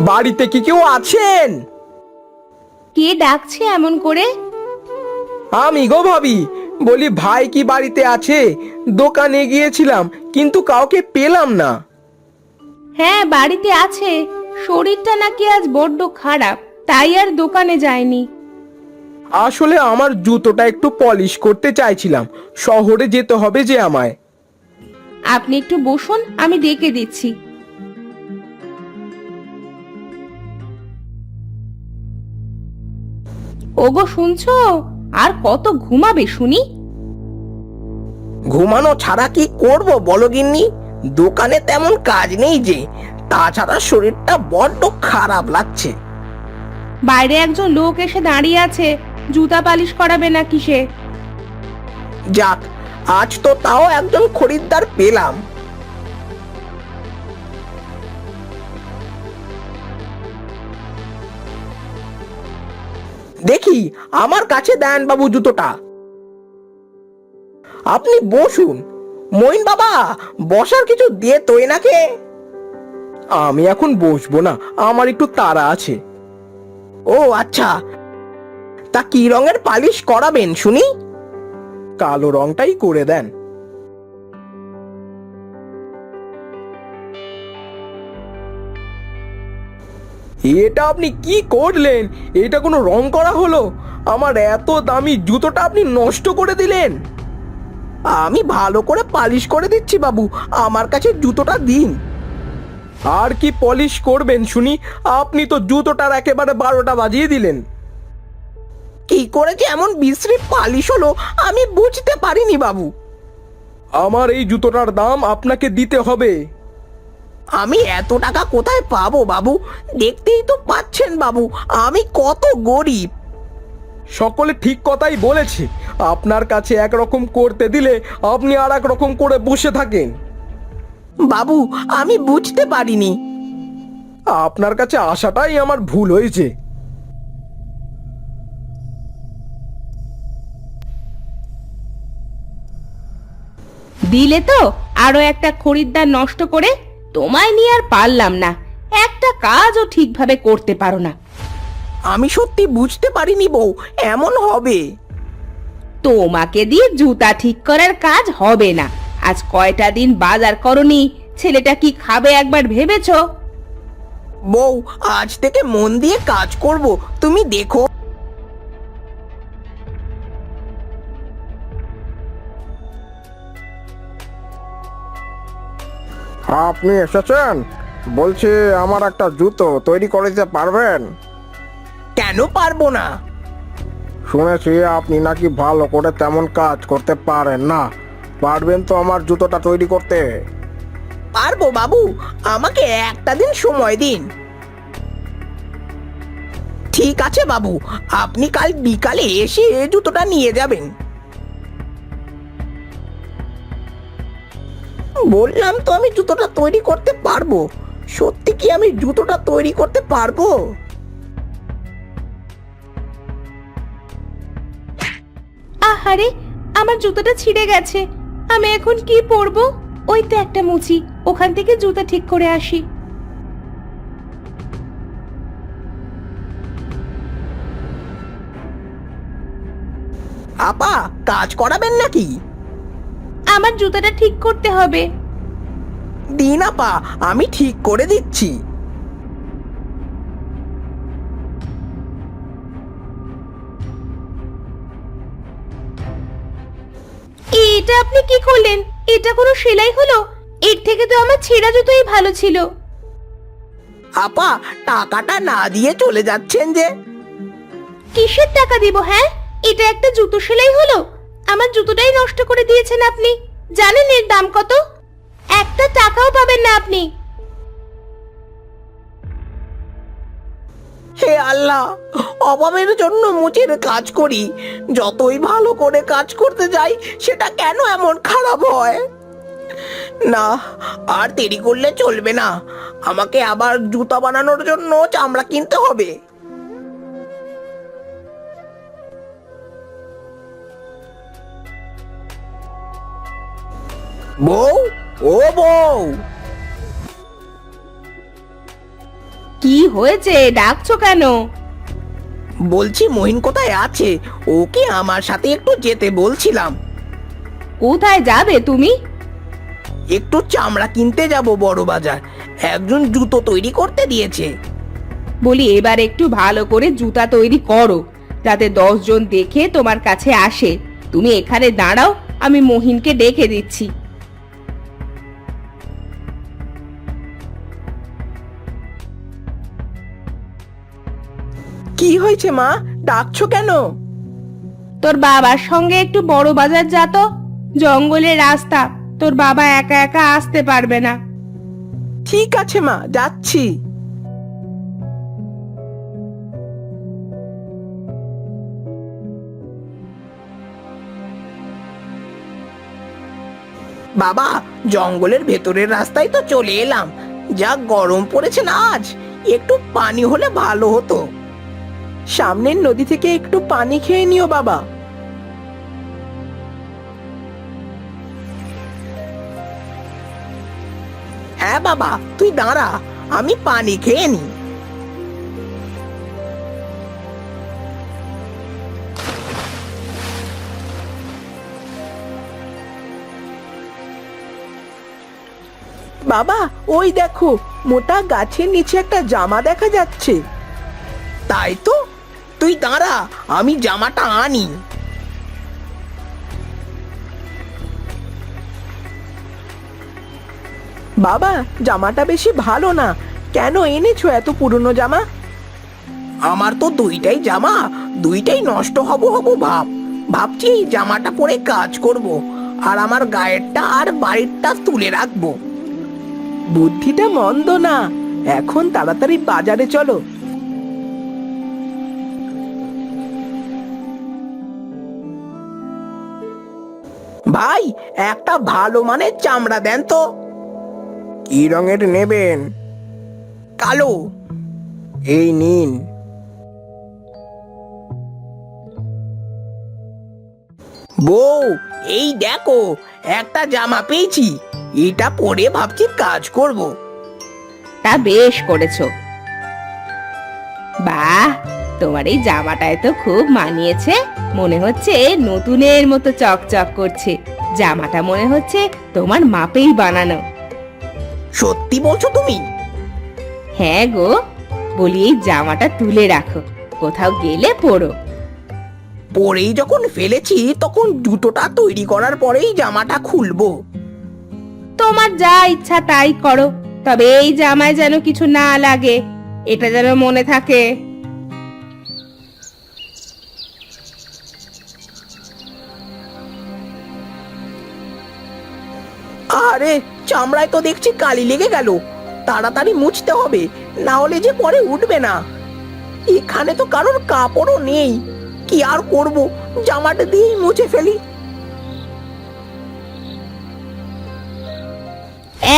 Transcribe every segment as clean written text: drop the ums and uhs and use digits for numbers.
বাড়িতে কি কেউ আছেন? কে ডাকছে এমন করে? আমি গো ভাবি, বলি ভাই কি বাড়িতে আছে? দোকানে গিয়েছিলাম কিন্তু কাউকে পেলাম না। হ্যাঁ, বাড়িতে আছে। শরীরটা নাকি আজ বড্ড খারাপ, তাই আর দোকানে যায়নি। আসলে আমার জুতোটা একটু পলিশ করতে চাইছিলাম, শহরে যেতে হবে যে আমায়। আপনি একটু বসুন, আমি ডেকে দিচ্ছি। ওগো, শুনছো? আর কত ঘুমাবে শুনি? ঘুমানো ছাড়া কি করব বলো গিন্নি? দোকানে তেমন কাজ নেই যে, তাছাড়া শরীরটা বড্ড খারাপ লাগছে। বাইরে একজন লোক এসে দাঁড়িয়ে আছে, জুতা পালিশ করাবে নাকি সে? যাক, আজ তো তাও একজন খরিদ্দার পেলাম। দেখি আমার কাছে দেন বাবু জুতোটা। আপনি বসুন। মইন বাবা, বসার কিছু দিয়ে তো এনাকে। আমি এখন বসবো না, আমার একটু তাড়া আছে। ও আচ্ছা, তা কি রঙের পালিশ করাবেন শুনি? কালো রংটাই করে দেন। এটা আপনি কি করলেন? এটা কোনো রং করা হলো? আমার এত দামি জুতোটা আপনি নষ্ট করে দিলেন। আমি ভালো করে পালিশ করে দিচ্ছি বাবু, আমার কাছে জুতোটা দিন। আর কি পলিশ করবেন শুনি? আপনি তো জুতোটার একেবারে 12টা বাজিয়ে দিলেন। কি করে যে এমন বিশ্রী পালিশ হলো আমি বুঝতে পারিনি বাবু। আমার এই জুতোটার দাম আপনাকে দিতে হবে। আমি এত টাকা কোথায় পাবো বাবু? দেখতেই তো পাচ্ছেন বাবু, আমি কত গরিব। সকলে ঠিক কথাই বলেছে, আপনার কাছে একরকম করতে দিলে আপনি আর এক রকম করে বসে থাকেন। বাবু, আমি বুঝতে পারিনি। আপনার কাছে আসাটাই আমার ভুল হয়েছে। দিলে তো আরো একটা খরিদ্দার নষ্ট করে। তোমায় নিয়ে আর পারলাম না, একটা কাজও ঠিকভাবে করতে পারো না। আমি সত্যি বুঝতে পারিনি বউ, এমন হবে। তোমাকে দিয়ে জুতা ঠিক করার কাজ হবে না। আজ কয়টা দিন বাজার করনি, ছেলেটা কি খাবে একবার ভেবেছো? বউ, আজ থেকে মন দিয়ে কাজ করব, তুমি দেখো। আপনি এসেছেন? বলছি, আমার একটা জুতো তৈরি করে দিতে পারবেন? কেন পারবো না? শুনেছি আপনি নাকি ভালো করে তেমন কাজ করতে পারেন না। পারবেন তো আমার জুতোটা তৈরি করতে? পারবো বাবু, আমাকে একটা দিন সময় দিন। ঠিক আছে বাবু, আপনি কাল বিকালে এসে জুতোটা নিয়ে যাবেন। বললাম তো আমি জুতোটা তৈরি করতে পারবো। সত্যি কি আমি জুতোটা তৈরি করতে পারবো? আহারে, আমার জুতোটা ছিঁড়ে গেছে। আমি এখন কি পরবো? ওই তো একটা মুচি, ওখান থেকে জুতা ঠিক করে আসি। আপা, কাজ করাবেন নাকি? আমার জুতাটা ঠিক করতে হবে। দিন আপা, আমি ঠিক করে দিচ্ছি। এটা আপনি কি করলেন? এটা কোনো সেলাই হলো? এর থেকে তো আমার ছেঁড়া জুতোই ভালো ছিল। আপা, টাকাটা না দিয়ে চলে যাচ্ছেন যে? কিসের টাকা দিব? হ্যাঁ, এটা একটা জুতো সেলাই হলো? আমার জুতোটাই নষ্ট করে দিয়েছেন আপনি। জানেন এর দাম কত? একটা টাকাও পাবেন না আপনি। হে আল্লাহ, অভাবের জন্য মুচের কাজ করি, যতই ভালো করে কাজ করতে যাই সেটা কেন এমন খারাপ হয়? না, আর দেরি করলে চলবে না। আমাকে আবার জুতা বানানোর জন্য চামড়া কিনতে হবে। বউ, ও বউ, কি হয়েছে, ডাকছো কেন? বলছি মহিন কোথায় আছে, ওকে আমার সাথে একটু যেতে বলছিলাম। কোথায় যাবে তুমি? একটু চামড়া কিনতে যাব বড় বাজার, একজন জুতো তৈরি করতে দিয়েছে। বলি এবার একটু ভালো করে জুতা তৈরি করো, যাতে 10 জন দেখে তোমার কাছে আসে। তুমি এখানে দাঁড়াও, আমি মহিনকে ডেকে দিচ্ছি। কি হয়েছে মা, ডাকছো কেন? তোর বাবার সঙ্গে একটু বড় বাজার যা তো, জঙ্গলের রাস্তা, তোর বাবা একা একা আসতে পারবে না। ঠিক আছে মা, যাচ্ছি। বাবা, জঙ্গলের ভেতরের রাস্তায় তো চলে এলাম। যা গরম পড়েছে না আজ, একটু পানি হলে ভালো হতো। সামনের নদী থেকে একটু পানি খেয়ে নিও বাবা। হ্যাঁ বাবা, তুই দাঁড়া, আমি পানি খেয়ে নি। বাবা, ওই দেখো, মোটা গাছের নিচে একটা জামা দেখা যাচ্ছে। তাই তো, তুই দাঁড়া, আমি জামাটা আনি। বাবা, জামাটা বেশি ভালো না, কেন এনেছো এত পুরনো জামা? আমার তো দুইটাই জামা, দুইটাই নষ্ট হব হব ভাবছি এই জামাটা পরে কাজ করব, আর আমার গায়েরটা আর বাড়িরটা তুলে রাখবো। বুদ্ধিটা মন্দ না, এখন তাড়াতাড়ি বাজারে চলো। ভাই, একটা ভালো মানের চামড়া দেন তো। কি রঙের নেবেন? কালো। এই নিন। বউ, এই দেখো, একটা জামা পেয়েছি, এটা পরে ভাবছি কাজ করব। তা বেশ করেছো। বাহ, তোমার এই জামাটায় তো খুব মানিয়েছে, মনে হচ্ছে নতুনের মতো চকচক করছে। জামাটা মনে হচ্ছে তোমার মাপেই বানানো। সত্যি বলছো তুমি? হ্যাঁ গো, বলি এই জামাটা তুলে রাখো, কোথাও গেলে পরো। পরেই যখন ফেলেছি, তখন জুতোটা তৈরি করার পরেই জামাটা খুলবো। তোমার যা ইচ্ছা তাই করো, তবে এই জামায় যেন কিছু না লাগে, এটা যেন মনে থাকে। আরে, চামড়ায় তো দেখছি কালি লেগে গেল, তাড়াতাড়ি মুছতে হবে, না হলে যে পরে উঠবে না। এখানে তো কারোর কাপড়ও নেই, কি আর করব, জামাটা দিয়েই মুছে ফেলি।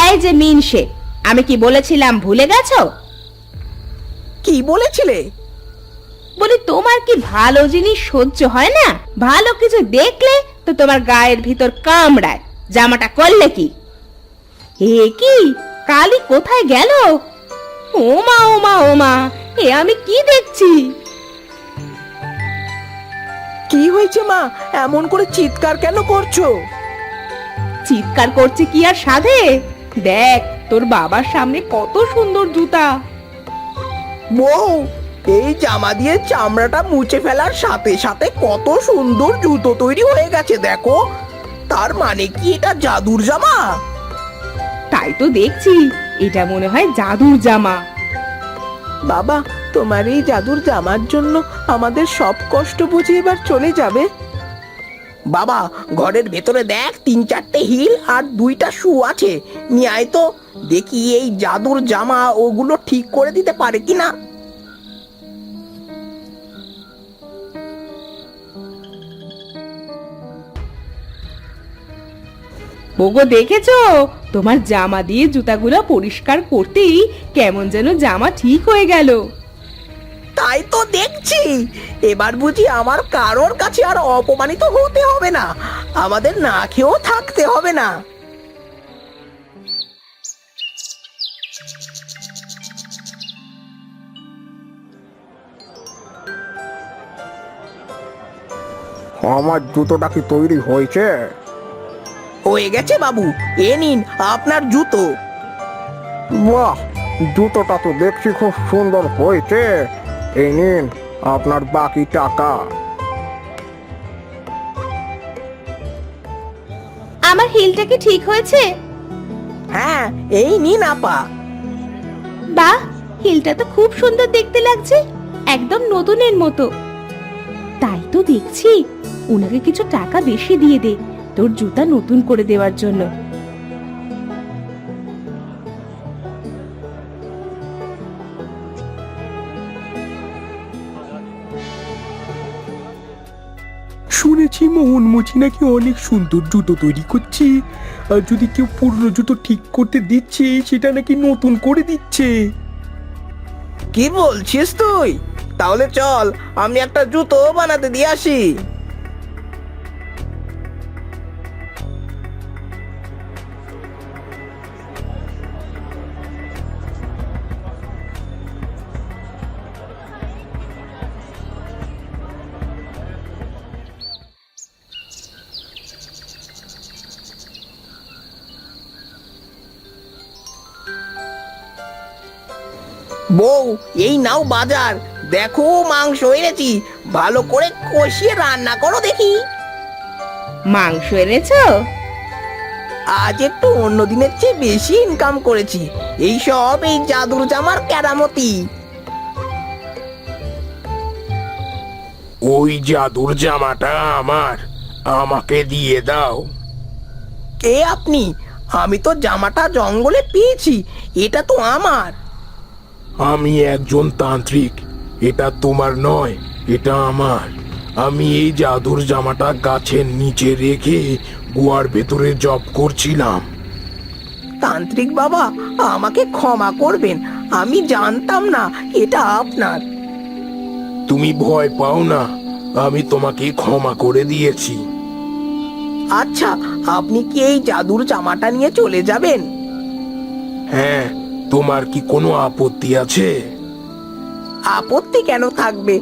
এই যে মিনসে, আমি কি বলেছিলাম ভুলে গেছো? কি বলেছিলে? বলি তোমার কি ভালো জিনিস সহ্য হয় না? ভালো কিছু দেখলে তো তোমার গায়ের ভিতর কামড়ায়। জামাটা করলে কি? এ কি, কালি কোথায় গেল? ওমা ওমা ওমা, এ আমি কি দেখছি? কি হয়েছে মা, এমন করে চিৎকার কেন করছো? চিৎকার করছে কি আর সাধে? দেখ তোর বাবার সামনে কত সুন্দর জুতা। বউ, এই জামা দিয়ে চামড়াটা মুছে ফেলার সাথে সাথে কত সুন্দর জুতো তৈরি হয়ে গেছে দেখো। তার মানে কি এটা জাদুর জামা? তাই তো দেখছি, এটা মনে হয় জাদুর জামা। বাবা, তোমার এই জাদুর জামার জন্য আমাদের সব কষ্ট বুঝে এবার চলে যাবে। বাবা, ঘরের ভেতরে দেখ 3-4টে হিল আর 2টা শু আছে, নিয়ে আয় তো, দেখি এই জাদুর জামা ওগুলো ঠিক করে দিতে পারে কিনা। ওগো দেখেছো, তোমার জামা দিয়ে জুতাগুলো পরিষ্কার করতেই কেমন যেন জামা ঠিক হয়ে গেল। তাই তো দেখছি, এবার বুঝি আমার কারোর কাছে আর অপমানিত হতে হবে না, আমাদের না খেয়েও থাকতে হবে না। আমার জুতোটা কি তৈরি হয়েছে? হয়ে গেছে বাবু, এ নিন আপনার জুতো। বাহ, জুতোটা তো দেখছি খুব সুন্দর হয়েছে। এই নিন আপনার বাকি টাকা। আমার হিলটা কি ঠিক হয়েছে? হ্যাঁ, এই নিন আপা। বাহ, হিলটা তো খুব সুন্দর দেখতে লাগছে, একদম নতুনের মতো। তাই তো দেখছি, ওনাকে কিছু টাকা বেশি দিয়ে দে তোর জুতা নতুন করে দেওয়ার জন্য। শুনেছি মোহন মুচি নাকি অনেক সুন্দর জুতো তৈরি করছে, আর যদি কেউ পুরনো জুতো ঠিক করতে দিচ্ছে সেটা নাকি নতুন করে দিচ্ছে। কি বলছিস তুই? তাহলে চল, আমি একটা জুতো বানাতে দিয়ে আসি। বউ, এই নাও বাজার, দেখো মাংস এনেছি, ভালো করে কষিয়ে রান্না করো দেখি। মাংস এনেছো? আজ একটু অন্য দিনের চেয়ে বেশি ইনকাম করেছি, এই সব এই জাদুর জামার কেরামতি। ওই জাদুর জামাটা আমার, আমাকে দিয়ে দাও। কে আপনি? আমি তো জামাটা জঙ্গলে পেয়েছি, এটা তো আমার। আমি একজন তান্ত্রিক, এটা তোমার নয়, এটা আমার। আমি এই জাদুর জামাটা গাছের নিচে রেখে গুহার ভেতরে জব করছিলাম। তান্ত্রিক বাবা, আমাকে ক্ষমা করবেন, আমি জানতাম না এটা আপনার। তুমি ভয় পাও না, আমি তোমাকে ক্ষমা করে দিয়েছি। আচ্ছা, আপনি কি এই জাদুর জামাটা নিয়ে চলে যাবেন? হ্যাঁ, তোমার কি কোনো আপত্তি আছে? আপত্তি কেন থাকবে,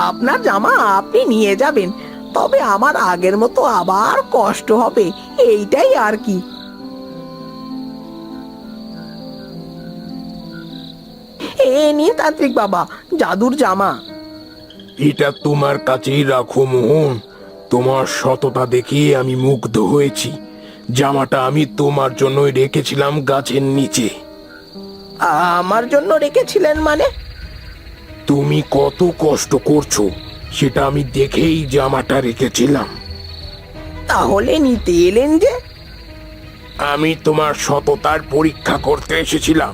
আপনার জামা আপনি নিয়ে যাবেন, তবে আমার আগের মতো আবার কষ্ট হবে, এইটাই আর কি। এ নিন তান্ত্রিক বাবা, জাদুর জামা। এটা তোমার কাছেই রাখো মোহন, তোমার সততা দেখে আমি মুগ্ধ হয়েছি। জামাটা আমি তোমার জন্যই রেখেছিলাম গাছের নিচে। আমার জন্য রেখেছিলেন মানে? তুমি কত কষ্ট করছো সেটা আমি দেখেই জামাটা রেখেছিলাম। তাহলে নিতে এলেন যে? আমি তোমার সততার পরীক্ষা করতে এসেছিলাম,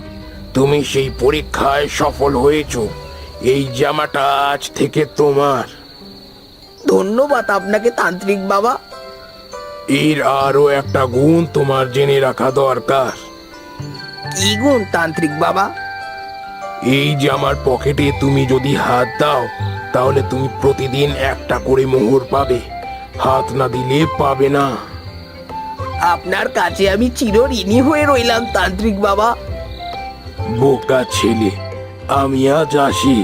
তুমি সেই পরীক্ষায় সফল হয়েছো। এই জামাটা আজ থেকে তোমার। ধন্যবাদ আপনাকে তান্ত্রিক বাবা। এর আরো একটা গুণ তোমার জেনে রাখা দরকার। কি গুণ তান্ত্রিক বাবা? এই জামার পকেটে তুমি যদি হাত দাও তাহলে তুমি প্রতিদিন একটা করে মোহর পাবে, হাত না দিলে পাবে না। আপনার কাছে আমি চিরঋণী হয়ে রইলাম তান্ত্রিক বাবা। বোকা ছেলে, আমি আজ আসি।